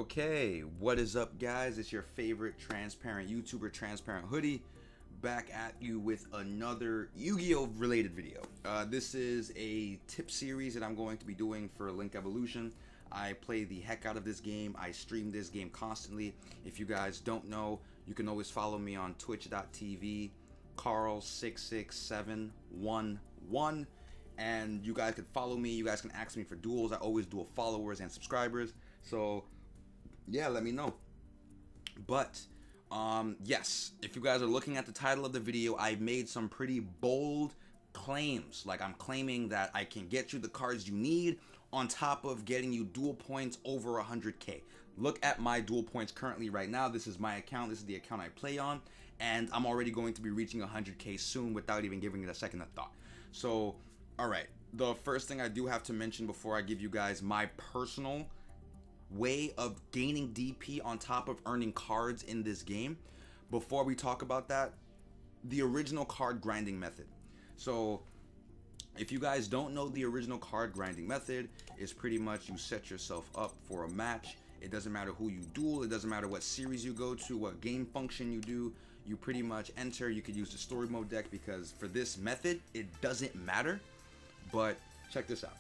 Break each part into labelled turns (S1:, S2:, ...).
S1: Okay, what is up, guys? It's your favorite transparent YouTuber, Transparent Hoodie, back at you with another Yu-Gi-Oh related video. This is a tip series that I'm going to be doing for Link Evolution. I play the heck out of this game. I stream this game constantly. If you guys don't know, you can always follow me on twitch.tv, Carl66711, and you guys can follow me. You guys can ask me for duels. I always duel followers and subscribers. So yeah, let me know. But yes, if you guys are looking at the title of the video, I made some pretty bold claims. Like, I'm claiming that I can get you the cards you need on top of getting you duel points over 100k. Look at my duel points currently right now. This is my account. This is the account I play on, and I'm already going to be reaching 100k soon without even giving it a second of thought. So all right, the first thing I do have to mention before I give you guys my personal way of gaining DP on top of earning cards in this game, before we talk about that, the original card grinding method. So if you guys don't know, the original card grinding method is pretty much you set yourself up for a match. It doesn't matter who you duel, it doesn't matter what series you go to, what game function you do, you pretty much enter. You could use the story mode deck, because for this method it doesn't matter. But check this out.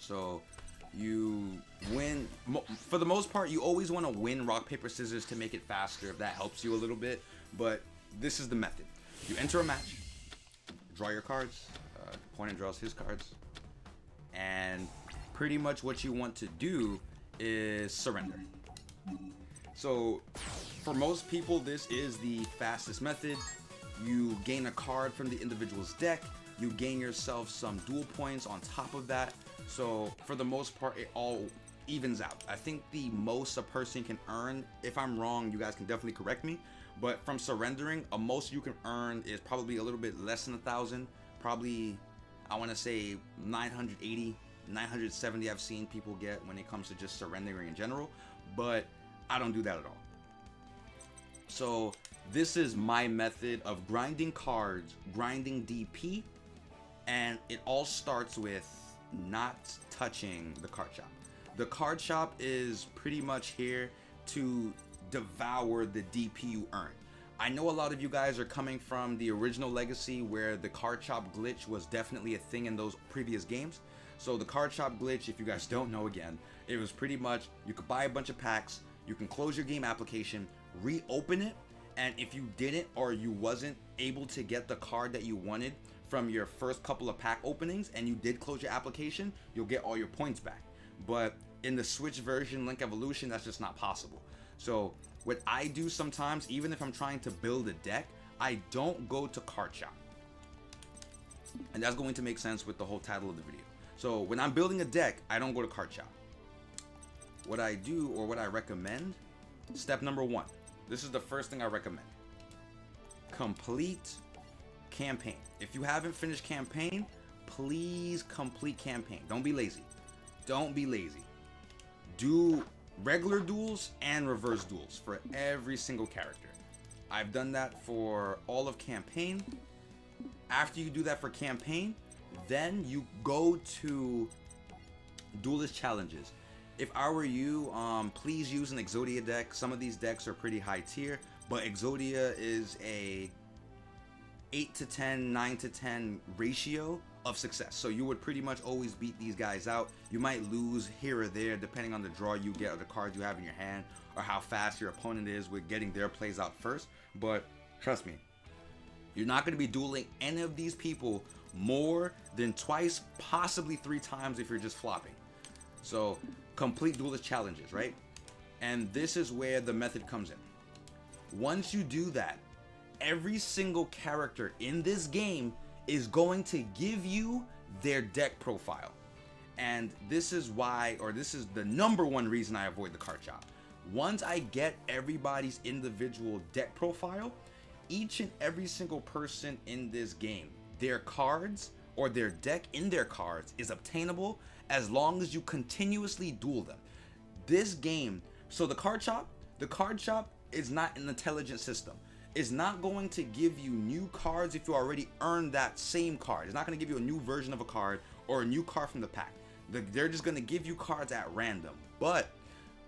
S1: So you win, for the most part you always want to win rock paper scissors to make it faster, if that helps you a little bit. But this is the method. You enter a match, draw your cards, opponent draws his cards, and pretty much what you want to do is surrender. So for most people, this is the fastest method. You gain a card from the individual's deck, you gain yourself some duel points on top of that. So for the most part, it all evens out. I think the most a person can earn, if I'm wrong, you guys can definitely correct me, but from surrendering, a most you can earn is probably a little bit less than 1,000. Probably, I want to say 980, 970 I've seen people get when it comes to just surrendering in general, but I don't do that at all. So this is my method of grinding cards, grinding DP, and it all starts with not touching the card shop. The card shop is pretty much here to devour the DP you earn. I know a lot of you guys are coming from the original legacy where the card shop glitch was definitely a thing in those previous games. So the card shop glitch, if you guys don't know, again, it was pretty much you could buy a bunch of packs, you can close your game application, reopen it, and if you didn't, or you wasn't able to get the card that you wanted from your first couple of pack openings and you did close your application, you'll get all your points back. But in the Switch version, Link Evolution, that's just not possible. So what I do sometimes, even if I'm trying to build a deck, I don't go to card shop. And that's going to make sense with the whole title of the video. So when I'm building a deck, I don't go to card shop. What I do, or what I recommend, step number 1. This is the first thing I recommend. Complete campaign. If you haven't finished campaign, please complete campaign. Don't be lazy. Don't be lazy. Do regular duels and reverse duels for every single character. I've done that for all of campaign. After you do that for campaign, then you go to Duelist Challenges. If I were you, please use an Exodia deck. Some of these decks are pretty high tier, but Exodia is a 8 to 10, 9 to 10 ratio of success. So you would pretty much always beat these guys out. You might lose here or there depending on the draw you get or the cards you have in your hand, or how fast your opponent is with getting their plays out first. But trust me, you're not going to be dueling any of these people more than twice, possibly 3 times if you're just flopping. So complete Duelist Challenges, right? And this is where the method comes in. Once you do that, every single character in this game is going to give you their deck profile. And this is why, or this is the #1 reason I avoid the card shop. Once I get everybody's individual deck profile, each and every single person in this game, their cards or their deck in their cards is obtainable as long as you continuously duel them. This game, so the card shop is not an intelligent system. It's not going to give you new cards if you already earned that same card. It's not going to give you a new version of a card or a new card from the pack. They're just going to give you cards at random. But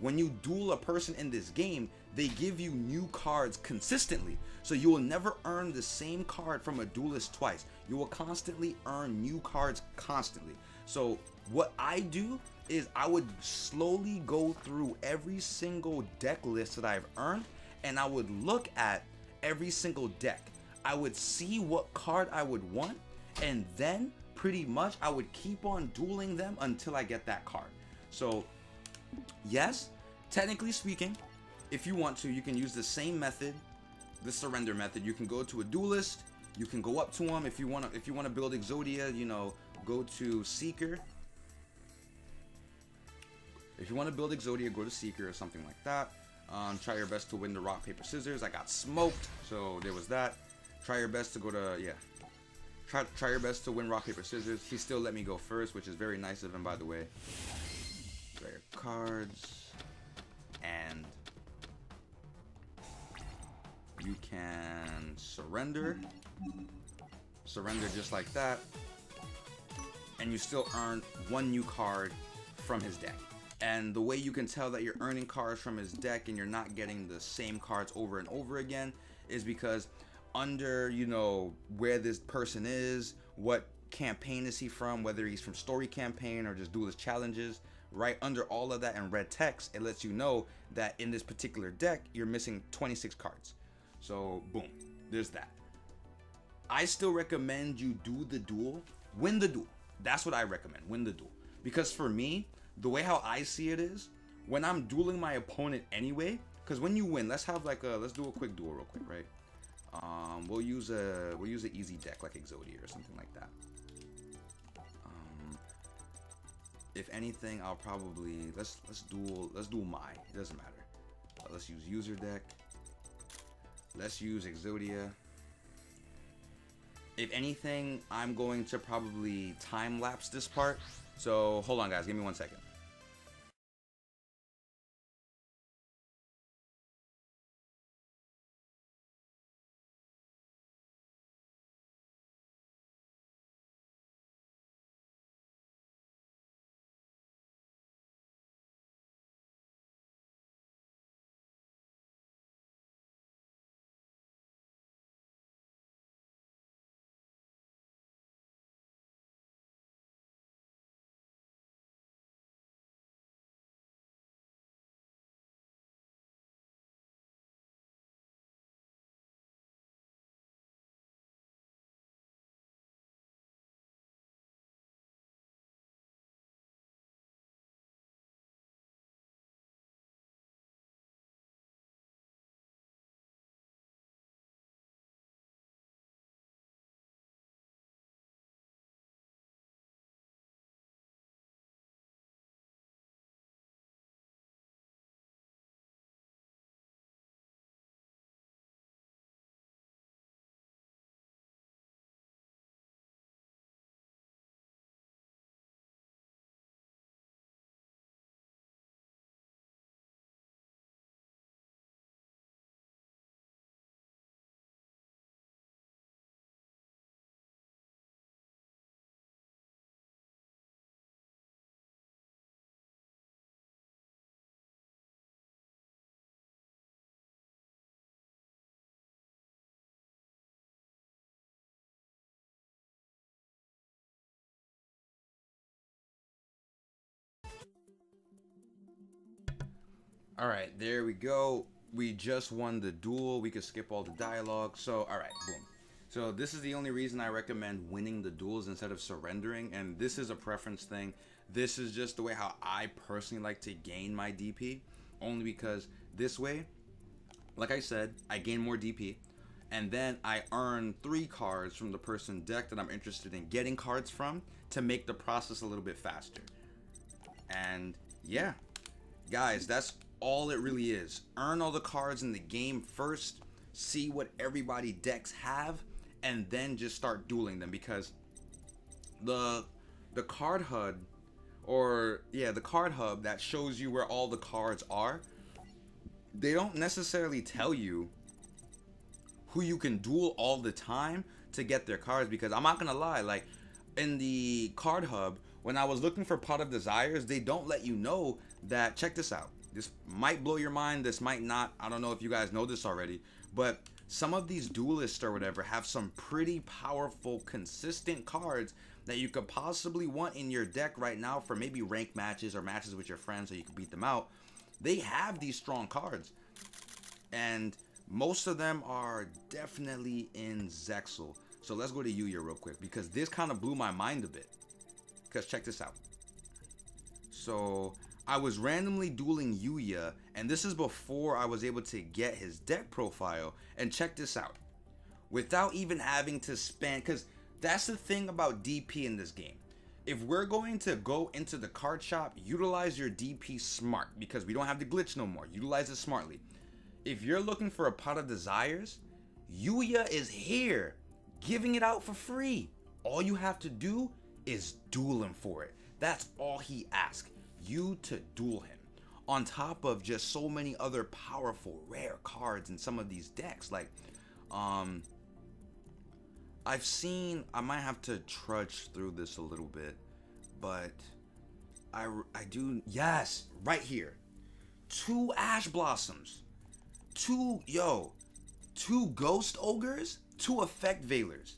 S1: when you duel a person in this game, they give you new cards consistently. So you will never earn the same card from a duelist twice. You will constantly earn new cards constantly. So what I do is I would slowly go through every single deck list that I've earned, and I would look at every single deck. I would see what card I would want, and then pretty much I would keep on dueling them until I get that card. So yes, technically speaking, if you want to, you can use the same method, the surrender method. You can go to a duelist, you can go up to him. If you want to build Exodia, you know, go to Seeker. If you want to build Exodia, go to Seeker or something like that. Try your best to win the rock, paper, scissors. I got smoked, so there was that. Try your best to go to, yeah. Try your best to win rock, paper, scissors. He still let me go first, which is very nice of him, by the way. Draw your cards. And you can surrender. Surrender just like that. And you still earn one new card from his deck. And the way you can tell that you're earning cards from his deck and you're not getting the same cards over and over again is because under, you know, where this person is, what campaign is he from, whether he's from story campaign or just Duelist Challenges, right under all of that in red text, it lets you know that in this particular deck, you're missing 26 cards. So boom, there's that. I still recommend you do the duel, win the duel. That's what I recommend, win the duel. Because for me, the way how I see it is, when I'm dueling my opponent anyway, because when you win, let's have like a, let's do a quick duel real quick, right? We'll use an easy deck like Exodia or something like that. If anything, I'll probably let's duel my. It doesn't matter. Let's use user deck. Let's use Exodia. If anything, I'm going to probably time lapse this part. So hold on, guys. Give me 1 second. All right, there we go. We just won the duel. We could skip all the dialogue. So, all right, boom. So this is the only reason I recommend winning the duels instead of surrendering. And this is a preference thing. This is just the way how I personally like to gain my DP. Only because this way, like I said, I gain more DP. And then I earn 3 cards from the person deck that I'm interested in getting cards from to make the process a little bit faster. And yeah, guys, that's all it really is. Earn all the cards in the game first, see what everybody decks have, and then just start dueling them, because the card hub, or yeah, the card hub that shows you where all the cards are, they don't necessarily tell you who you can duel all the time to get their cards. Because I'm not gonna lie, like in the card hub, when I was looking for Pot of Desires, they don't let you know that, check this out, this might blow your mind, this might not. I don't know if you guys know this already, but some of these duelists or whatever have some pretty powerful, consistent cards that you could possibly want in your deck right now for maybe ranked matches or matches with your friends so you can beat them out. They have these strong cards, and most of them are definitely in Zexal. So let's go to Yuya real quick, because this kind of blew my mind a bit. Because check this out. So I was randomly dueling Yuya, and this is before I was able to get his deck profile. And check this out. Without even having to spend, because that's the thing about DP in this game. If we're going to go into the card shop, utilize your DP smart, because we don't have the glitch no more. Utilize it smartly. If you're looking for a pot of desires, Yuya is here, giving it out for free. All you have to do is duel him for it. That's all he asks, you to duel him. On top of just so many other powerful, rare cards in some of these decks. Like, I've seen, I might have to trudge through this a little bit, but I do, yes, right here. 2 Ash Blossoms, 2 Ghost Ogres, 2 Effect Veilers.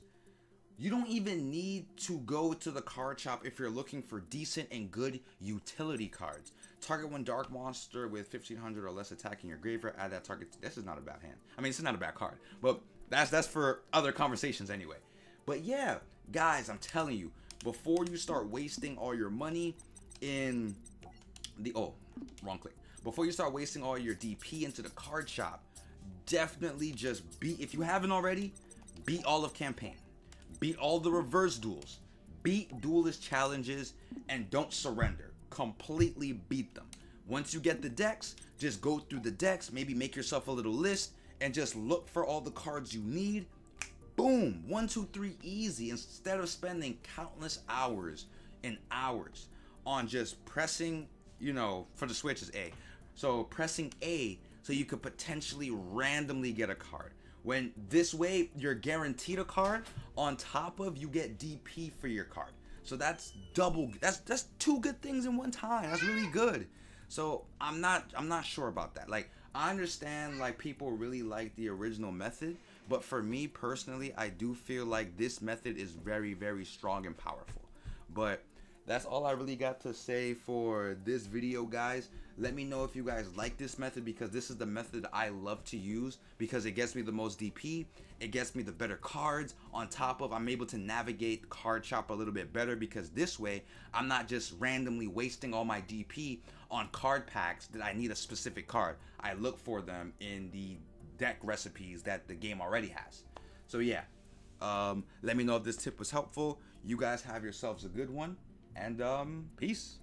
S1: You don't even need to go to the card shop if you're looking for decent and good utility cards. Target 1 Dark Monster with 1500 or less attack in your graveyard. Add that target. This is not a bad hand. I mean, this is not a bad card, but that's for other conversations anyway. But yeah, guys, I'm telling you, before you start wasting all your money in the before you start wasting all your DP into the card shop, definitely just beat, if you haven't already, beat all of campaign. Beat all the reverse duels, beat Duelist Challenges, and don't surrender. Completely beat them. Once you get the decks, just go through the decks, maybe make yourself a little list, and just look for all the cards you need. Boom, 1, 2, 3, easy. Instead of spending countless hours and hours on just pressing, for the Switch is A. So pressing A so you could potentially randomly get a card. When this way, you're guaranteed a card, on top of you get DP for your card. So that's double, that's 2 good things in one time. That's really good. So I'm not sure about that. Like, I understand like people really like the original method, but for me personally, I do feel like this method is very, very strong and powerful. But that's all I really got to say for this video, guys. Let me know if you guys like this method, because this is the method I love to use, because it gets me the most DP, it gets me the better cards. On top of, I'm able to navigate card shop a little bit better, because this way I'm not just randomly wasting all my DP on card packs that I need a specific card. I look for them in the deck recipes that the game already has. So yeah, let me know if this tip was helpful. You guys have yourselves a good one, and peace.